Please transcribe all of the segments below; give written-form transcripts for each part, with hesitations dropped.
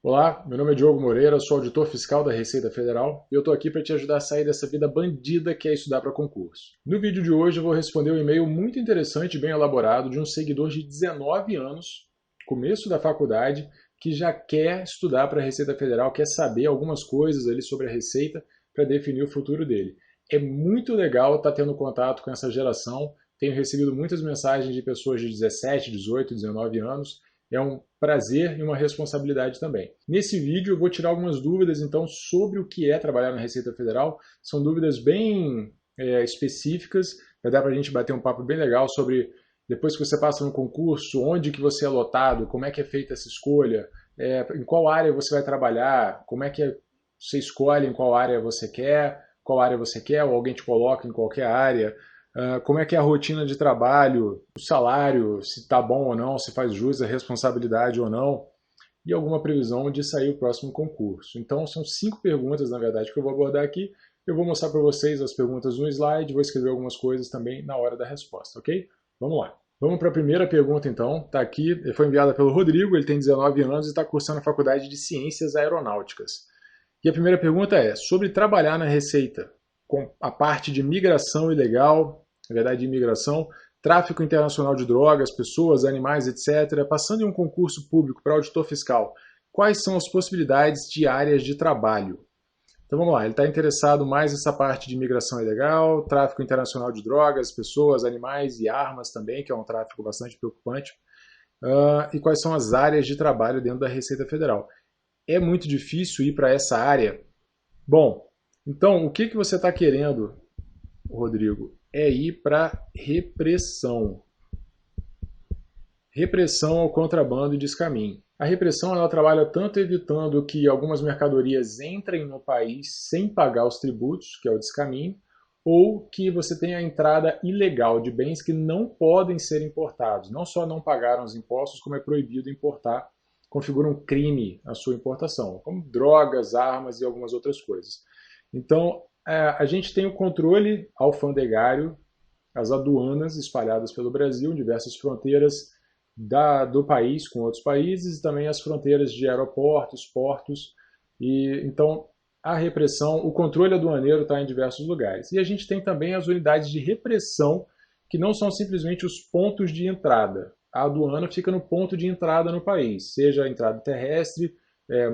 Olá, meu nome é Diogo Moreira, sou auditor fiscal da Receita Federal e eu estou aqui para te ajudar a sair dessa vida bandida que é estudar para concurso. No vídeo de hoje eu vou responder um e-mail muito interessante e bem elaborado de um seguidor de 19 anos, começo da faculdade, que já quer estudar para a Receita Federal, quer saber algumas coisas ali sobre a Receita para definir o futuro dele. É muito legal estar tendo contato com essa geração, tenho recebido muitas mensagens de pessoas de 17, 18, 19 anos. É um prazer e uma responsabilidade também. Nesse vídeo eu vou tirar algumas dúvidas então sobre o que é trabalhar na Receita Federal. São dúvidas bem específicas, vai dar para a gente bater um papo bem legal sobre depois que você passa no concurso, onde que você é lotado, como é que é feita essa escolha, em qual área você vai trabalhar, como é que você escolhe em qual área você quer, ou alguém te coloca em qualquer área. Como é que é a rotina de trabalho, o salário, se está bom ou não, se faz jus à responsabilidade ou não, e alguma previsão de sair o próximo concurso. Então são 5 perguntas, na verdade, que eu vou abordar aqui. Eu vou mostrar para vocês as perguntas no slide, vou escrever algumas coisas também na hora da resposta, ok? Vamos lá. Vamos para a primeira pergunta, então. Está aqui, foi enviada pelo Rodrigo, ele tem 19 anos e está cursando a Faculdade de Ciências Aeronáuticas. E a primeira pergunta é sobre trabalhar na Receita, com a parte de migração ilegal, na verdade de imigração, tráfico internacional de drogas, pessoas, animais, etc., passando em um concurso público para auditor fiscal, quais são as possibilidades de áreas de trabalho? Então vamos lá, ele está interessado mais nessa parte de imigração ilegal, tráfico internacional de drogas, pessoas, animais e armas também, que é um tráfico bastante preocupante. E quais são as áreas de trabalho dentro da Receita Federal? É muito difícil ir para essa área? Bom, então o que você está querendo, Rodrigo? É ir para repressão. Repressão ao contrabando e descaminho. A repressão ela trabalha tanto evitando que algumas mercadorias entrem no país sem pagar os tributos, que é o descaminho, ou que você tenha a entrada ilegal de bens que não podem ser importados. Não só não pagaram os impostos, como é proibido importar, configura um crime a sua importação, como drogas, armas e algumas outras coisas. Então, a gente tem o controle alfandegário, as aduanas espalhadas pelo Brasil, em diversas fronteiras do país com outros países, e também as fronteiras de aeroportos, portos. Então, a repressão, o controle aduaneiro está em diversos lugares. E a gente tem também as unidades de repressão, que não são simplesmente os pontos de entrada. A aduana fica no ponto de entrada no país, seja a entrada terrestre,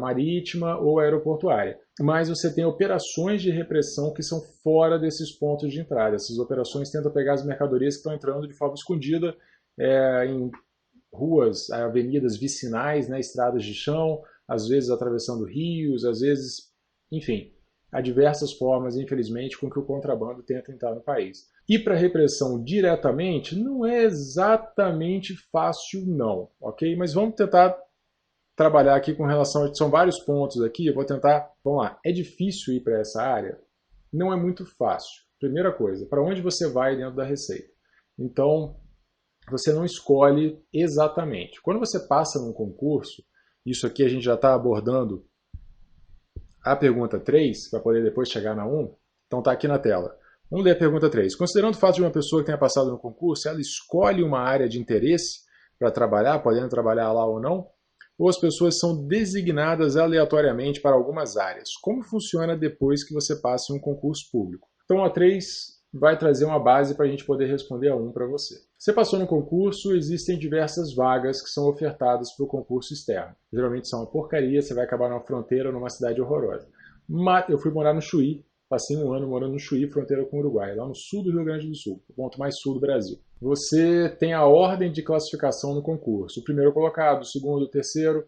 marítima ou aeroportuária. Mas você tem operações de repressão que são fora desses pontos de entrada. Essas operações tentam pegar as mercadorias que estão entrando de forma escondida em ruas, avenidas vicinais, né, estradas de chão, às vezes atravessando rios, às vezes, enfim, há diversas formas, infelizmente, com que o contrabando tenta entrar no país. E para repressão diretamente não é exatamente fácil não, ok? Mas vamos tentar trabalhar aqui com relação a... São vários pontos aqui, eu vou tentar... Vamos lá, é difícil ir para essa área? Não é muito fácil. Primeira coisa, para onde você vai dentro da Receita? Então, você não escolhe exatamente. Quando você passa num concurso, isso aqui a gente já está abordando a pergunta 3, para poder depois chegar na 1, então está aqui na tela. Vamos ler a pergunta 3. Considerando o fato de uma pessoa que tenha passado no concurso, ela escolhe uma área de interesse para trabalhar, podendo trabalhar lá ou não, ou as pessoas são designadas aleatoriamente para algumas áreas? Como funciona depois que você passa em um concurso público? Então a 3 vai trazer uma base para a gente poder responder a 1 para você. Você passou no concurso, existem diversas vagas que são ofertadas para o concurso externo. Geralmente são uma porcaria, você vai acabar numa fronteira, numa cidade horrorosa. Mas eu fui morar no Chuí, passei um ano morando no Chuí, fronteira com o Uruguai, lá no sul do Rio Grande do Sul, o ponto mais sul do Brasil. Você tem a ordem de classificação no concurso. O primeiro colocado, o segundo, o terceiro,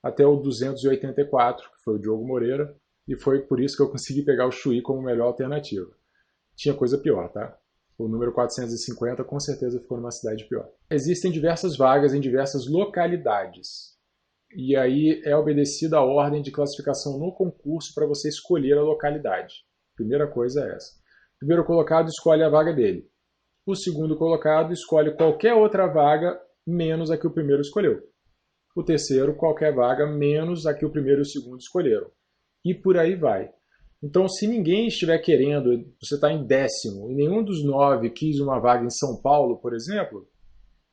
até o 284, que foi o Diogo Moreira, e foi por isso que eu consegui pegar o Chuí como melhor alternativa. Tinha coisa pior, tá? O número 450 com certeza ficou numa cidade pior. Existem diversas vagas em diversas localidades. E aí é obedecida a ordem de classificação no concurso para você escolher a localidade. Primeira coisa é essa. O primeiro colocado escolhe a vaga dele. O segundo colocado escolhe qualquer outra vaga menos a que o primeiro escolheu. O terceiro, qualquer vaga menos a que o primeiro e o segundo escolheram. E por aí vai. Então, se ninguém estiver querendo, você está em 10º, e nenhum dos 9 quis uma vaga em São Paulo, por exemplo,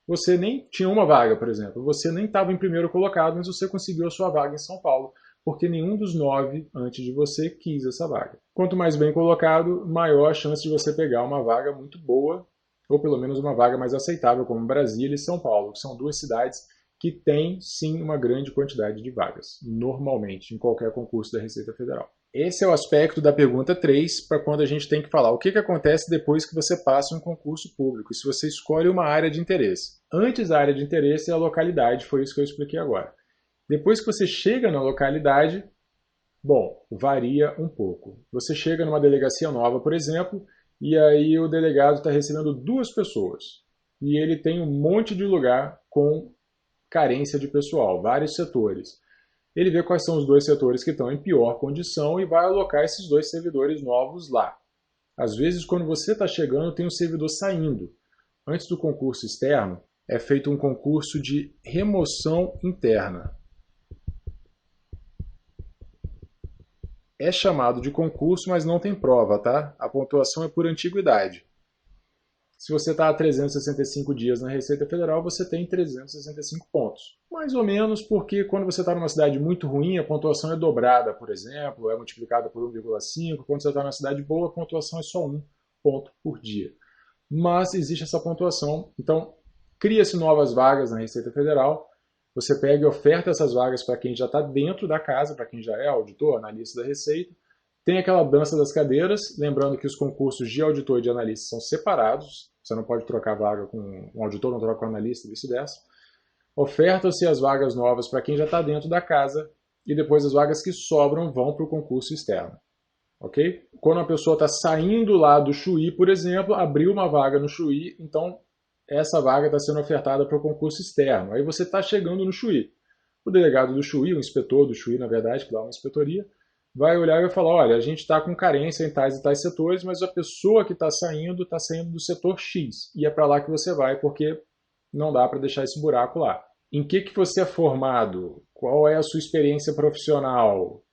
você nem tinha uma vaga, por exemplo. Você nem estava em primeiro colocado, mas você conseguiu a sua vaga em São Paulo, porque nenhum dos 9 antes de você quis essa vaga. Quanto mais bem colocado, maior a chance de você pegar uma vaga muito boa, ou pelo menos uma vaga mais aceitável, como Brasília e São Paulo, que são duas cidades que têm, sim, uma grande quantidade de vagas, normalmente, em qualquer concurso da Receita Federal. Esse é o aspecto da pergunta 3, para quando a gente tem que falar o que acontece depois que você passa um concurso público, se você escolhe uma área de interesse. Antes da área de interesse é a localidade, foi isso que eu expliquei agora. Depois que você chega na localidade, bom, varia um pouco. Você chega numa delegacia nova, por exemplo, e aí o delegado está recebendo 2 pessoas. E ele tem um monte de lugar com carência de pessoal, vários setores. Ele vê quais são os 2 setores que estão em pior condição e vai alocar esses 2 servidores novos lá. Às vezes, quando você está chegando, tem um servidor saindo. Antes do concurso externo, é feito um concurso de remoção interna. É chamado de concurso, mas não tem prova, tá? A pontuação é por antiguidade. Se você está há 365 dias na Receita Federal, você tem 365 pontos. Mais ou menos porque quando você está numa cidade muito ruim, a pontuação é dobrada, por exemplo, é multiplicada por 1,5. Quando você está numa cidade boa, a pontuação é só 1 ponto por dia. Mas existe essa pontuação, então cria-se novas vagas na Receita Federal, você pega e oferta essas vagas para quem já está dentro da casa, para quem já é auditor, analista da Receita. Tem aquela dança das cadeiras, lembrando que os concursos de auditor e de analista são separados, você não pode trocar vaga com um auditor, não troca com um analista e vice-versa. Ofertam-se as vagas novas para quem já está dentro da casa e depois as vagas que sobram vão para o concurso externo. Ok? Quando a pessoa está saindo lá do Chuí, por exemplo, abriu uma vaga no Chuí, então essa vaga está sendo ofertada para o concurso externo. Aí você está chegando no Chuí. O delegado do Chuí, o inspetor do Chuí, na verdade, que dá uma inspetoria, vai olhar e vai falar, olha, a gente está com carência em tais e tais setores, mas a pessoa que está saindo do setor X. E é para lá que você vai, porque não dá para deixar esse buraco lá. Em que você é formado? Qual é a sua experiência profissional?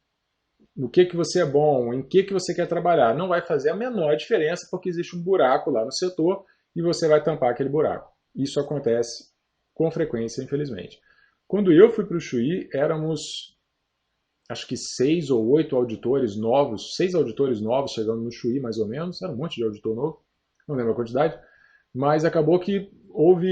No que você é bom? Em que você quer trabalhar? Não vai fazer a menor diferença, porque existe um buraco lá no setor e você vai tampar aquele buraco. Isso acontece com frequência, infelizmente. Quando eu fui para o Chuí, éramos acho que 6 ou 8 auditores novos, 6 auditores novos chegando no Chuí, mais ou menos, era um monte de auditor novo, não lembro a quantidade, mas acabou que houve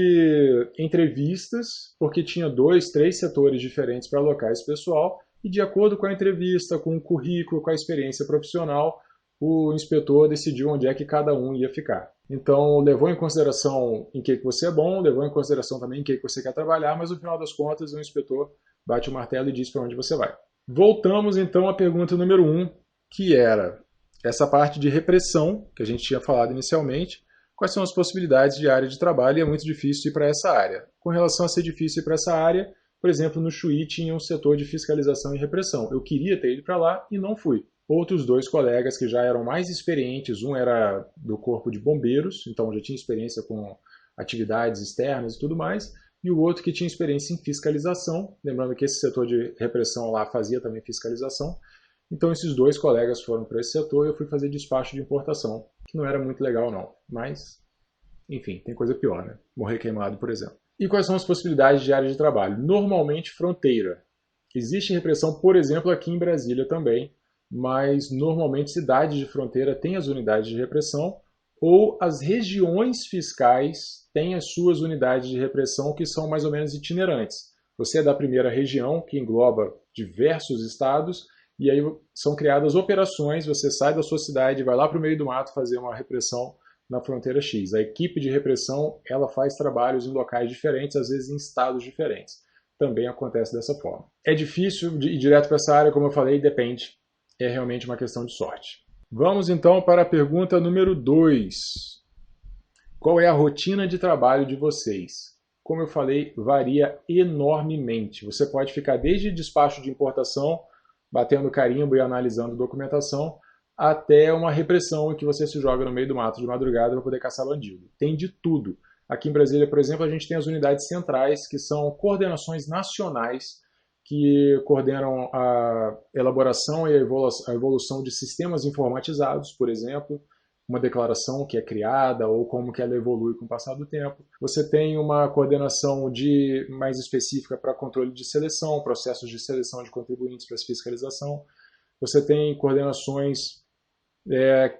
entrevistas, porque tinha 2, 3 setores diferentes para alocar esse pessoal, e de acordo com a entrevista, com o currículo, com a experiência profissional, o inspetor decidiu onde é que cada um ia ficar. Então, levou em consideração em que você é bom, levou em consideração também em que você quer trabalhar, mas no final das contas, o inspetor bate o martelo e diz para onde você vai. Voltamos então à pergunta número 1, que era essa parte de repressão, que a gente tinha falado inicialmente. Quais são as possibilidades de área de trabalho? E é muito difícil ir para essa área. Com relação a ser difícil ir para essa área, por exemplo, no Chuí tinha um setor de fiscalização e repressão. Eu queria ter ido para lá e não fui. Outros 2 colegas que já eram mais experientes, um era do corpo de bombeiros, então já tinha experiência com atividades externas e tudo mais, e o outro que tinha experiência em fiscalização, lembrando que esse setor de repressão lá fazia também fiscalização. Então esses 2 colegas foram para esse setor e eu fui fazer despacho de importação, que não era muito legal não, mas enfim, tem coisa pior, né? Morrer queimado, por exemplo. E quais são as possibilidades de área de trabalho? Normalmente fronteira. Existe repressão, por exemplo, aqui em Brasília também, mas normalmente cidades de fronteira têm as unidades de repressão ou as regiões fiscais têm as suas unidades de repressão que são mais ou menos itinerantes. Você é da primeira região, que engloba diversos estados, e aí são criadas operações, você sai da sua cidade, vai lá para o meio do mato fazer uma repressão na fronteira X. A equipe de repressão ela faz trabalhos em locais diferentes, às vezes em estados diferentes. Também acontece dessa forma. É difícil ir direto para essa área, como eu falei, depende. É realmente uma questão de sorte. Vamos então para a pergunta número 2. Qual é a rotina de trabalho de vocês? Como eu falei, varia enormemente. Você pode ficar desde despacho de importação, batendo carimbo e analisando documentação, até uma repressão em que você se joga no meio do mato de madrugada para poder caçar bandido. Tem de tudo. Aqui em Brasília, por exemplo, a gente tem as unidades centrais, que são coordenações nacionais que coordenam a elaboração e a evolução de sistemas informatizados, por exemplo, uma declaração que é criada ou como que ela evolui com o passar do tempo. Você tem uma coordenação mais específica para controle de seleção, processos de seleção de contribuintes para fiscalização. Você tem coordenações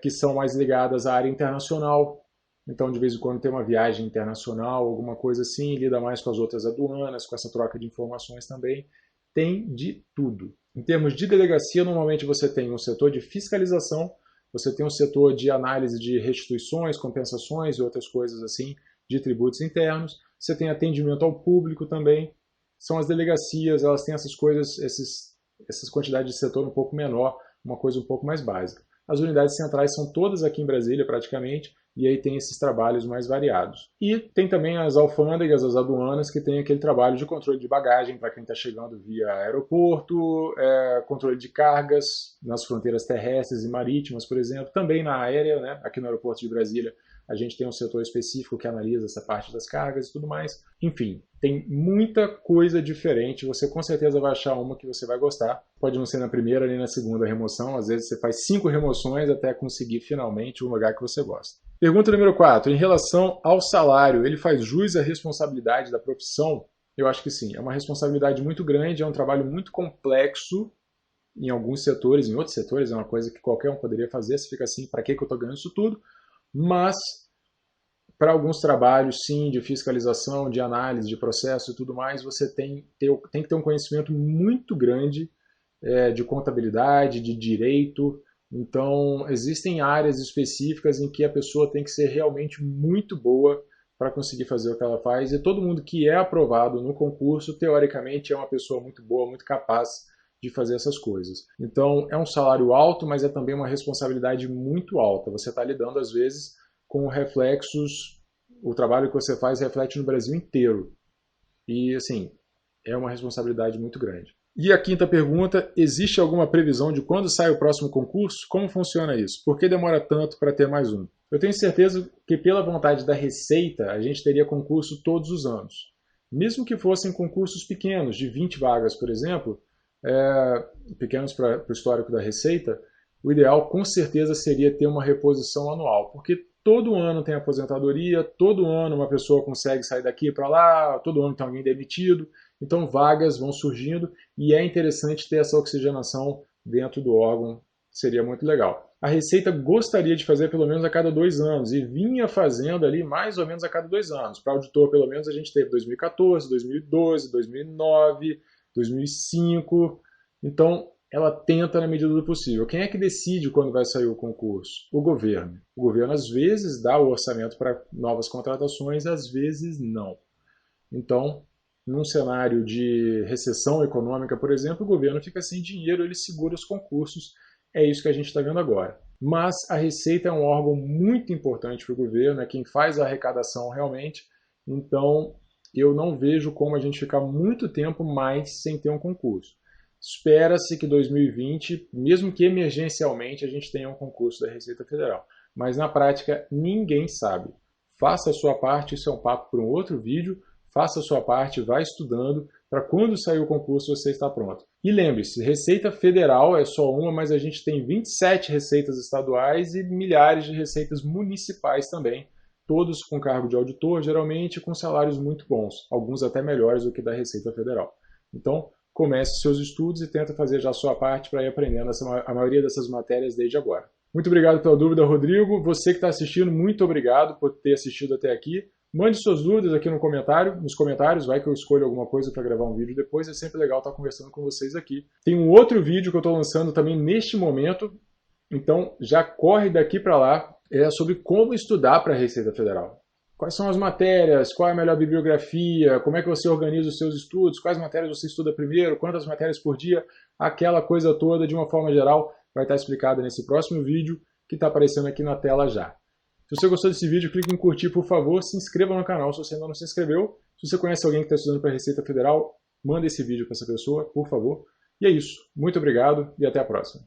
que são mais ligadas à área internacional. Então, de vez em quando tem uma viagem internacional, alguma coisa assim, lida mais com as outras aduanas, com essa troca de informações também. Tem de tudo. Em termos de delegacia, normalmente você tem um setor de fiscalização, você tem um setor de análise de restituições, compensações e outras coisas assim, de tributos internos. Você tem atendimento ao público também. São as delegacias, elas têm essas coisas, essas quantidades de setor um pouco menor, uma coisa um pouco mais básica. As unidades centrais são todas aqui em Brasília, praticamente, e aí tem esses trabalhos mais variados. E tem também as alfândegas, as aduanas, que tem aquele trabalho de controle de bagagem para quem está chegando via aeroporto, controle de cargas nas fronteiras terrestres e marítimas, por exemplo, também na aérea, né? Aqui no aeroporto de Brasília a gente tem um setor específico que analisa essa parte das cargas e tudo mais. Enfim, tem muita coisa diferente, você com certeza vai achar uma que você vai gostar. Pode não ser na primeira nem na segunda remoção, às vezes você faz 5 remoções até conseguir finalmente um lugar que você gosta. Pergunta número 4. Em relação ao salário, ele faz jus à responsabilidade da profissão? Eu acho que sim. É uma responsabilidade muito grande, é um trabalho muito complexo em alguns setores, em outros setores é uma coisa que qualquer um poderia fazer. Você fica assim, para que eu estou ganhando isso tudo? Mas para alguns trabalhos, sim, de fiscalização, de análise, de processo e tudo mais, você tem que ter um conhecimento muito grande de contabilidade, de direito. Então, existem áreas específicas em que a pessoa tem que ser realmente muito boa para conseguir fazer o que ela faz. E todo mundo que é aprovado no concurso, teoricamente, é uma pessoa muito boa, muito capaz de fazer essas coisas. Então, é um salário alto, mas é também uma responsabilidade muito alta. Você está lidando, às vezes, com reflexos, o trabalho que você faz reflete no Brasil inteiro. E, assim, é uma responsabilidade muito grande. E a quinta pergunta, existe alguma previsão de quando sai o próximo concurso? Como funciona isso? Por que demora tanto para ter mais um? Eu tenho certeza que pela vontade da Receita, a gente teria concurso todos os anos. Mesmo que fossem concursos pequenos, de 20 vagas, por exemplo, pequenos para o histórico da Receita, o ideal com certeza seria ter uma reposição anual, porque todo ano tem aposentadoria, todo ano uma pessoa consegue sair daqui para lá, todo ano tem alguém demitido, então vagas vão surgindo e é interessante ter essa oxigenação dentro do órgão, seria muito legal. A Receita gostaria de fazer pelo menos a cada 2 anos e vinha fazendo ali mais ou menos a cada 2 anos. Para auditor, pelo menos, a gente teve 2014, 2012, 2009, 2005, então ela tenta na medida do possível. Quem é que decide quando vai sair o concurso? O governo. O governo às vezes dá o orçamento para novas contratações, às vezes não. Então, num cenário de recessão econômica, por exemplo, o governo fica sem dinheiro, ele segura os concursos. É isso que a gente está vendo agora. Mas a Receita é um órgão muito importante para o governo, é quem faz a arrecadação realmente. Então, eu não vejo como a gente ficar muito tempo mais sem ter um concurso. Espera-se que 2020, mesmo que emergencialmente, a gente tenha um concurso da Receita Federal. Mas na prática, ninguém sabe. Faça a sua parte, isso é um papo para um outro vídeo. Faça a sua parte, vá estudando, para quando sair o concurso você está pronto. E lembre-se, Receita Federal é só uma, mas a gente tem 27 receitas estaduais e milhares de receitas municipais também, todos com cargo de auditor, geralmente com salários muito bons, alguns até melhores do que da Receita Federal. Então, comece seus estudos e tenta fazer já a sua parte para ir aprendendo a maioria dessas matérias desde agora. Muito obrigado pela dúvida, Rodrigo. Você que está assistindo, muito obrigado por ter assistido até aqui. Mande suas dúvidas aqui nos comentários, vai que eu escolho alguma coisa para gravar um vídeo depois, é sempre legal estar conversando com vocês aqui. Tem um outro vídeo que eu estou lançando também neste momento, então já corre daqui para lá, é sobre como estudar para a Receita Federal. Quais são as matérias, qual é a melhor bibliografia, como é que você organiza os seus estudos, quais matérias você estuda primeiro, quantas matérias por dia, aquela coisa toda de uma forma geral vai estar explicada nesse próximo vídeo que está aparecendo aqui na tela já. Se você gostou desse vídeo, clique em curtir, por favor, se inscreva no canal se você ainda não se inscreveu. Se você conhece alguém que está estudando para a Receita Federal, manda esse vídeo para essa pessoa, por favor. E é isso. Muito obrigado e até a próxima.